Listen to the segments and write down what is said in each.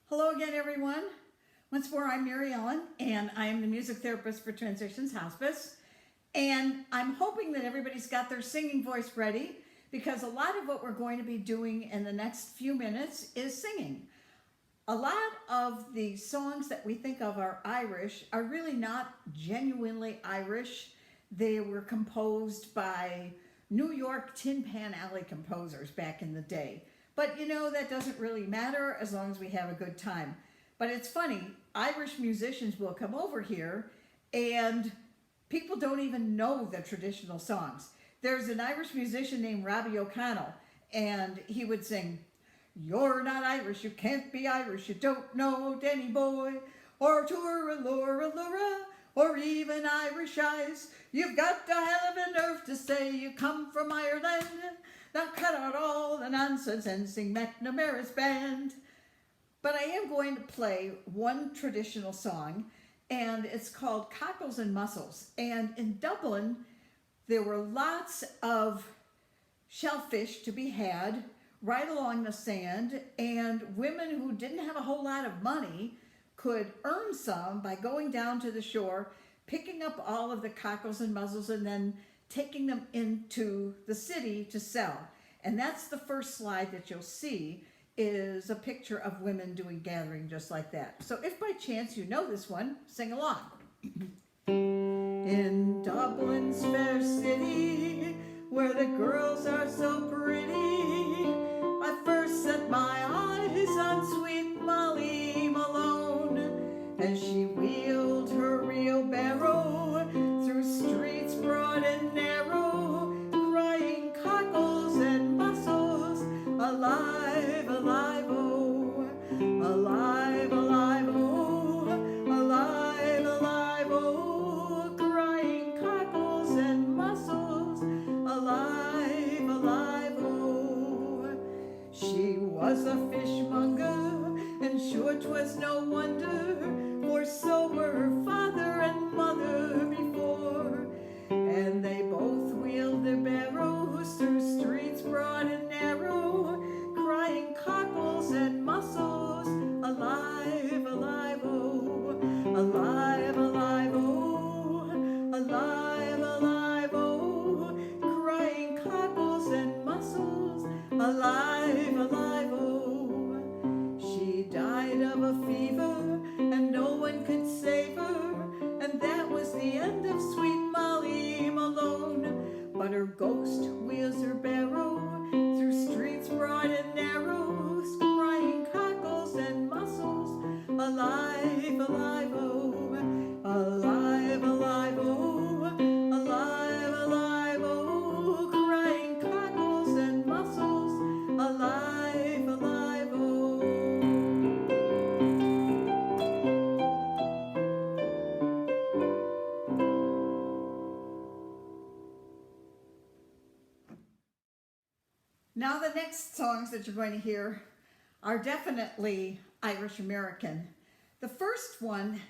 Hello again, everyone. Once more, I'm Mary Ellen, and I am the music therapist for Transitions Hospice. And I'm hoping that everybody's got their singing voice ready because a lot of what we're going to be doing in the next few minutes is singing. A lot of the songs that we think of are Irish are really not genuinely Irish. They were composed by New York Tin Pan Alley composers back in the day. But you know, that doesn't really matter as long as we have a good time. But it's funny, Irish musicians will come over here and people don't even know the traditional songs. There's an Irish musician named Robbie O'Connell, and he would sing, "You're not Irish, you can't be Irish, you don't know Danny Boy, or Tura Laura Laura, or even Irish Eyes. You've got to have a nerve to say you come from Ireland. Now cut out all the nonsense and sing McNamara's band." But I am going to play one traditional song, and it's called Cockles and Mussels. And in Dublin, there were lots of shellfish to be had right along the sand, and women who didn't have a whole lot of money could earn some by going down to the shore, picking up all of the cockles and mussels, and then taking them into the city to sell. And that's the first slide that you'll see is a picture of women doing gathering just like that. So if by chance you know this one, sing along. In Dublin's fair city, where the girls are so pretty, I first set my eyes on sweet Molly Malone, as she wheeled her wheelbarrow through streets broad and narrow, crying cockles and mussels, alive, alive, oh, alive, alive, oh, alive, alive, oh, crying cockles and mussels, alive, alive, oh. She was a fishmonger, and sure 'twas no wonder, for so were her father and mother before. And they both wheeled their barrows through streets broad and narrow, crying cockles and mussels, alive, alive, oh, alive, alive, oh, alive, alive, oh, crying cockles and mussels, alive, alive, oh. She died of a fever, and no one could save her, and that was the end of sweet Molly Malone. But her ghost wheels her barrow through streets broad and narrow, crying cockles and mussels, alive, alive, oh, alive, alive, oh, alive, alive, oh, crying cockles and mussels, alive, alive, oh. Now the next songs that you're going to hear are definitely Irish American. The first one,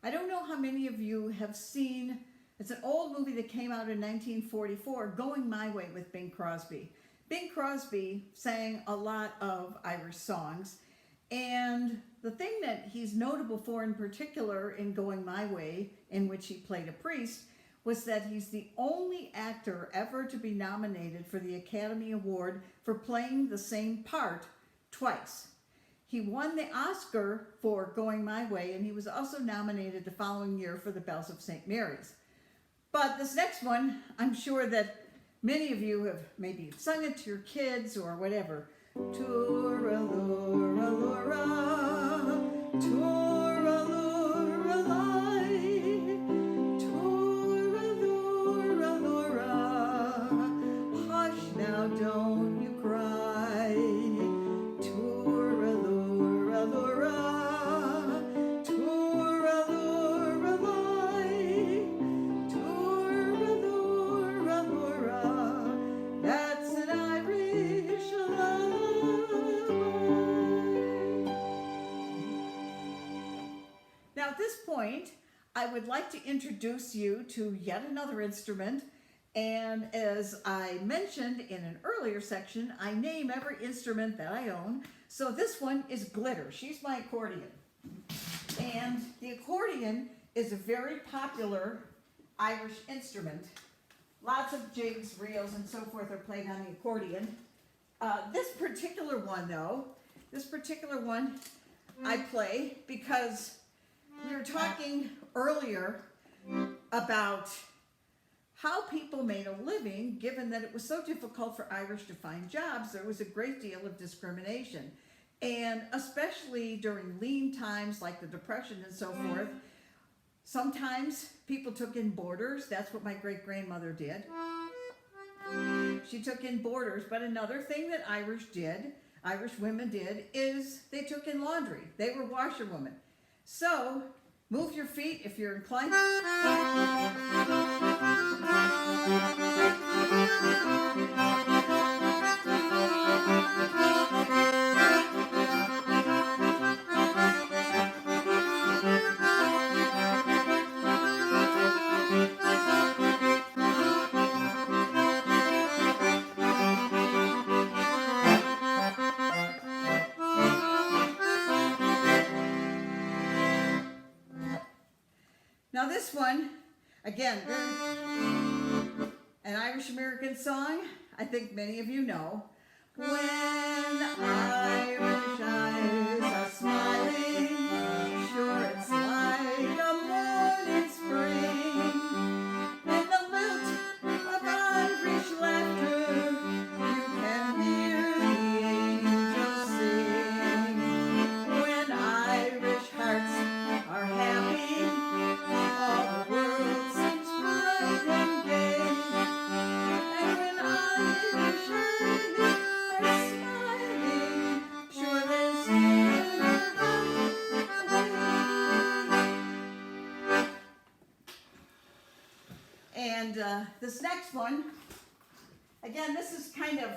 I don't know how many of you have seen, it's an old movie that came out in 1944, Going My Way with Bing Crosby. Bing Crosby sang a lot of Irish songs, and the thing that he's notable for in particular in Going My Way, in which he played a priest, was that he's the only actor ever to be nominated for the Academy Award for playing the same part twice. He won the Oscar for Going My Way, and he was also nominated the following year for the Bells of St. Mary's. But this next one, I'm sure that many of you have maybe sung it to your kids or whatever. Tura Lura Lura, Tura Lura Lai, Tura Lura Lura, hush now, don't you cry. Tura Lura Lura, Tura Lura Lai, Tura Lura Lura, that's an Irish lullaby. Now at this point, I would like to introduce you to yet another instrument, And as I mentioned in an earlier section, I name every instrument that I own. So this one is Glitter. She's my accordion. And the accordion is a very popular Irish instrument. Lots of jigs, reels, and so forth are played on the accordion. This particular one, though, I play because we were talking earlier about how people made a living, given that it was so difficult for Irish to find jobs. There was a great deal of discrimination. And especially during lean times like the Depression and so forth, sometimes people took in boarders. That's what my great-grandmother did. She took in boarders. But another thing that Irish women did, is they took in laundry. They were washerwomen. So, move your feet if you're inclined. Now this one, again, an Irish American song, I think many of you know. When Irish eyes are smiling, sure it's like a morning spring. And the lilt of Irish laughter, you can hear the angels sing. When Irish hearts are happy, all the world seems bright and gay. And when Irish eyes are smiling, sure there's never a way. And this next one, again, this is kind of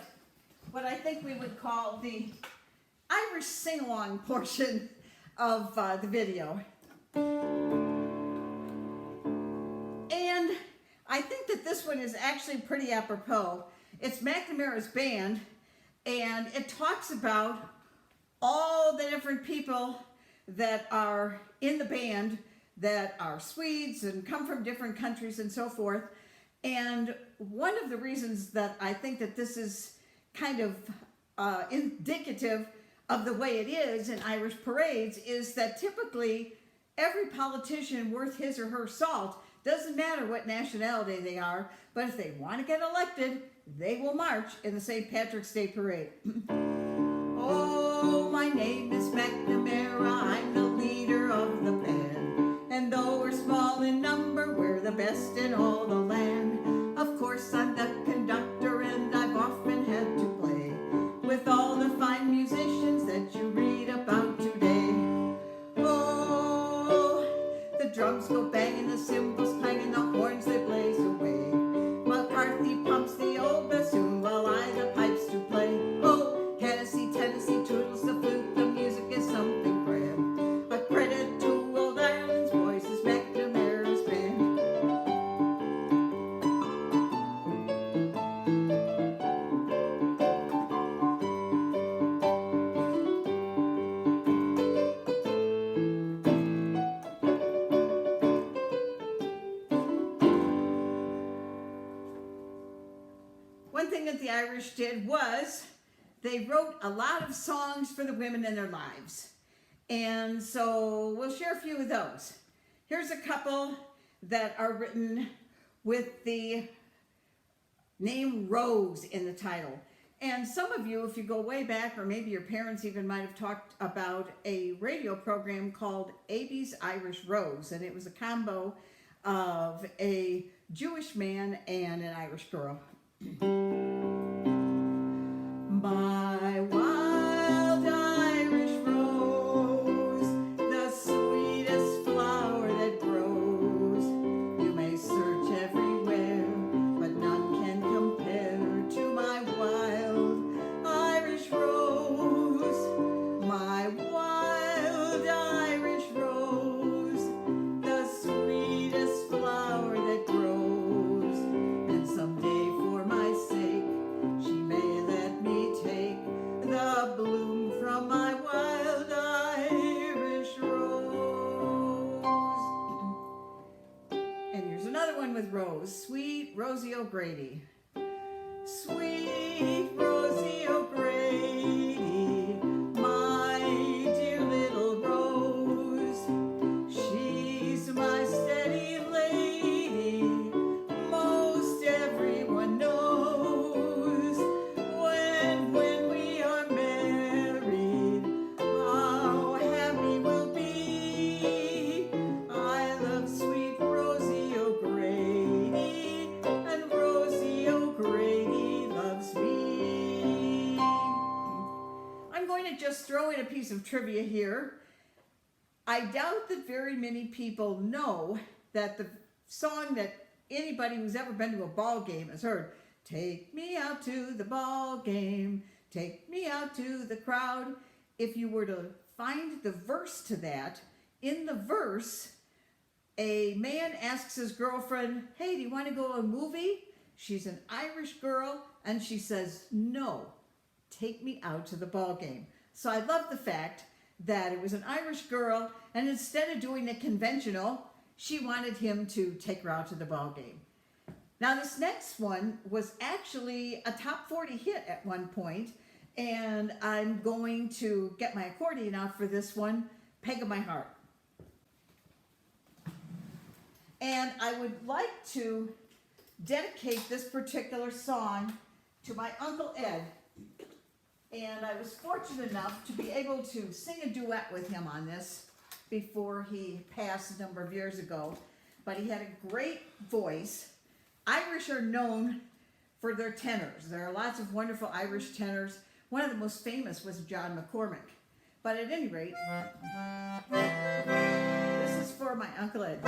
what I think we would call the Irish sing-along portion of the video. And I think that this one is actually pretty apropos. It's McNamara's band, and it talks about all the different people that are in the band that are Swedes and come from different countries and so forth. And one of the reasons that I think that this is kind of indicative of the way it is in Irish parades is that typically every politician worth his or her salt, doesn't matter what nationality they are, but if they want to get elected, they will march in the St. Patrick's Day Parade. Oh, my name is McNamara, I'm the leader of the band. And though we're small in number, we're the best in all the land. Of course, I'm the conductor and I've often had to play with all the fine musicians that you read about today. Oh, the drums go banging, the cymbals clanging, the horns they blaze away. McCarthy pumps the old bassoon while I the pipes to play. Oh, Tennessee, Tennessee toodles the flute, the music is something grand. A credit to old Ireland's voice is McNamara's band. One thing that the Irish did was they wrote a lot of songs for the women in their lives. And so we'll share a few of those. Here's a couple that are written with the name Rose in the title. And some of you, if you go way back, or maybe your parents even might have talked about a radio program called 80s Irish Rose. And it was a combo of a Jewish man and an Irish girl. My wild Irish rose, the sweetest flower that grows. You may search everywhere, but none can compare to my wild Irish rose. My wild Irish rose, the sweetest flower that grows. And some Rose, sweet Rosie O'Grady. Sweet Rosie O'Grady, my dear little rose. She's my steady lady, most everyone knows. When we are married, how happy we'll be. I love sweet Rosie O'Grady, and Rosie O'Grady loves me. I'm going to just throw in a piece of trivia here. I doubt that very many people know that the song that anybody who's ever been to a ball game has heard, take me out to the ball game, take me out to the crowd. If you were to find the verse to that, in the verse, a man asks his girlfriend, hey, do you want to go to a movie? She's an Irish girl, and she says, no, take me out to the ball game. So I love the fact that it was an Irish girl, and instead of doing the conventional, she wanted him to take her out to the ball game. Now this next one was actually a top 40 hit at one point, and I'm going to get my accordion out for this one, Peg of My Heart. And I would like to dedicate this particular song to my Uncle Ed. And I was fortunate enough to be able to sing a duet with him on this before he passed a number of years ago. But he had a great voice. Irish are known for their tenors. There are lots of wonderful Irish tenors. One of the most famous was John McCormick. But at any rate, this is for my Uncle Ed.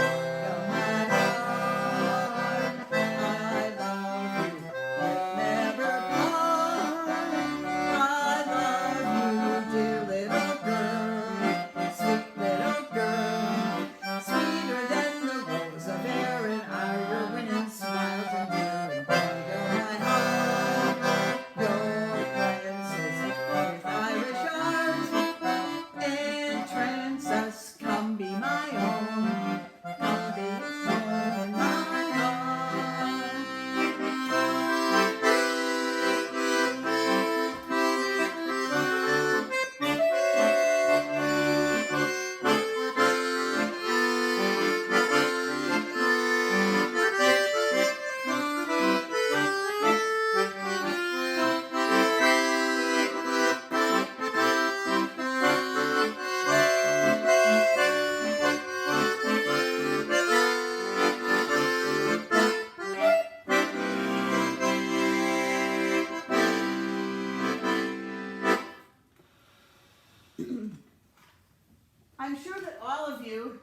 I'm sure that all of you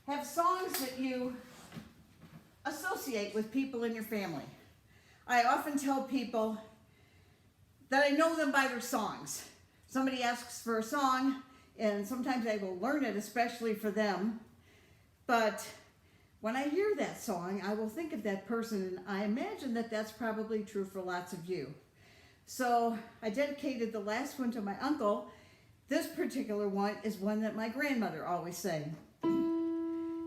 have songs that you associate with people in your family. I often tell people that I know them by their songs. Somebody asks for a song, and sometimes I will learn it especially for them. But when I hear that song, I will think of that person, and I imagine that that's probably true for lots of you. So I dedicated the last one to my uncle. This particular one is one that my grandmother always sang.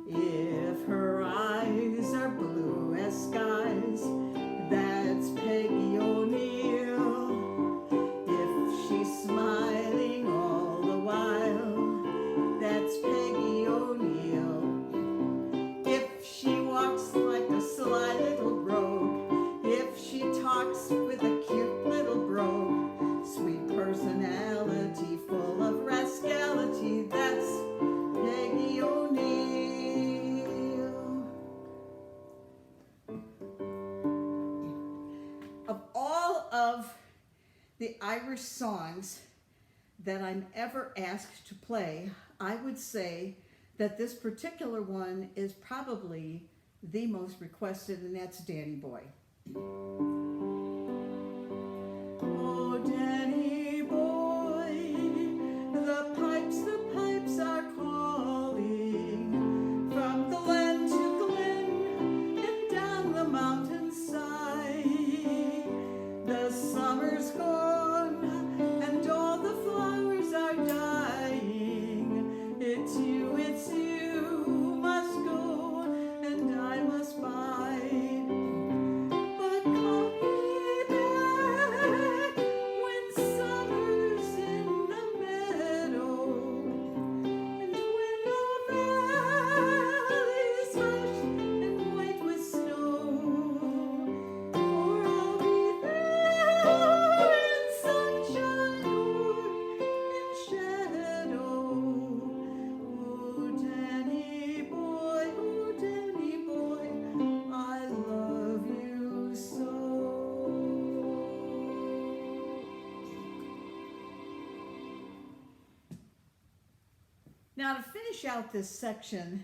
If her eyes are blue as skies, that's Peggy O'Neill. If she's smiling all the while, that's Peggy O'Neill. If she walks like a sly little brogue, if she talks with a cute little brogue, sweet personality full of rascality, that's Peggy O'Neill. Of all of the Irish songs that I'm ever asked to play, I would say that this particular one is probably the most requested, and that's Danny Boy. Oh, Danny Boy, the pipes are calling from glen to glen and down the mountainside. The summer's gone and all the flowers are dying. It's you must go and I must bide. Now, to finish out this section,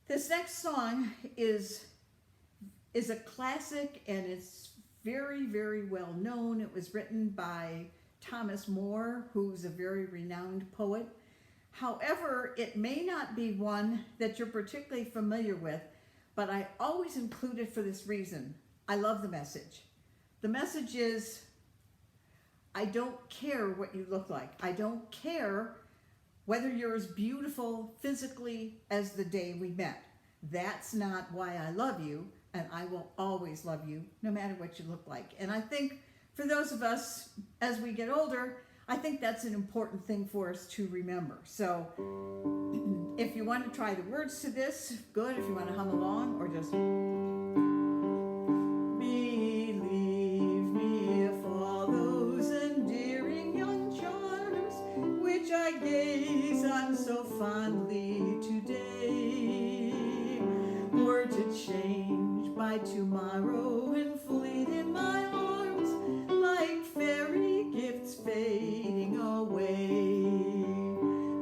this next song is a classic, and it's very, very well known. It was written by Thomas Moore, who's a very renowned poet. However, it may not be one that you're particularly familiar with, but I always include it for this reason. I love the message. The message is, I don't care what you look like. I don't care whether you're as beautiful physically as the day we met. That's not why I love you, and I will always love you no matter what you look like. And I think for those of us, as we get older, I think that's an important thing for us to remember. So if you want to try the words to this, good. If you want to hum along or just believe me, if all those endearing young charms which I gaze on so fondly today were to change by tomorrow and fleet in my arms like fairy gifts fading away,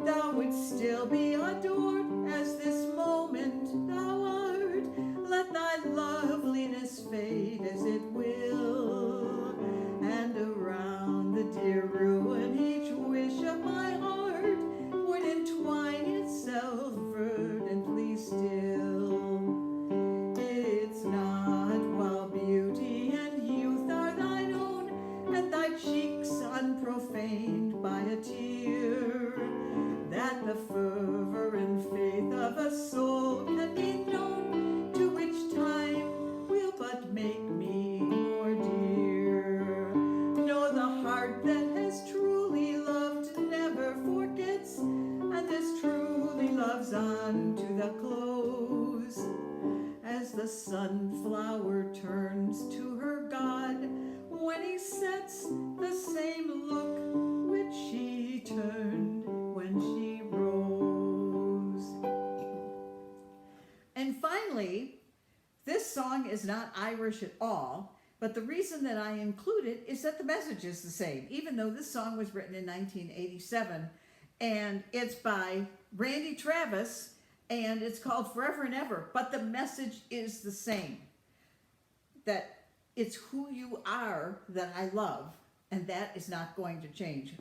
thou wouldst still be adored as this moment thou art. Let thy loveliness fade as it will, and around the dear ruin each wish of my heart would entwine itself verdantly still. It's not while beauty and youth are thine own, and thy cheeks unprofaned by a tear, that the fervor and faith of a soul can be known, to which time will but make me more dear. No, the heart that has truly loved never forgets, and this truly loves on to the close, as the sunflower turns to her God when he sets the same look which she turned when she rose. And finally, this song is not Irish at all, but the reason that I include it is that the message is the same, even though this song was written in 1987, and it's by Randy Travis, and it's called Forever and Ever, but the message is the same, that it's who you are that I love, and that is not going to change.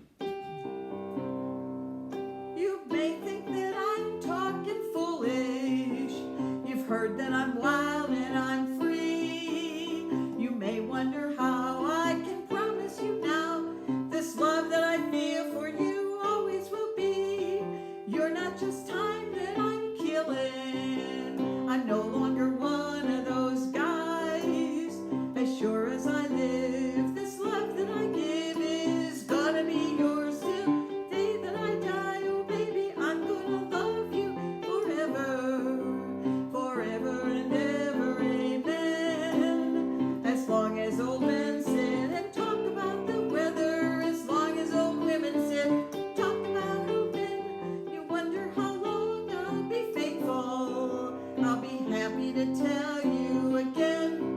You may think that I'm talking foolish. You've heard that I'm wild and I'm free. You may wonder how I can promise you now this love that I feel for you always will be. You're not just time that I'm killing. I'm no longer one of those guys. As sure as I live, this love that I give is gonna be yours till the day that I die. Oh baby, I'm gonna love you forever, forever and ever, amen. As long as old men sit and talk about the weather, as long as old women sit and talk about old men, you wonder how long I'll be faithful. I'll be happy to tell you again.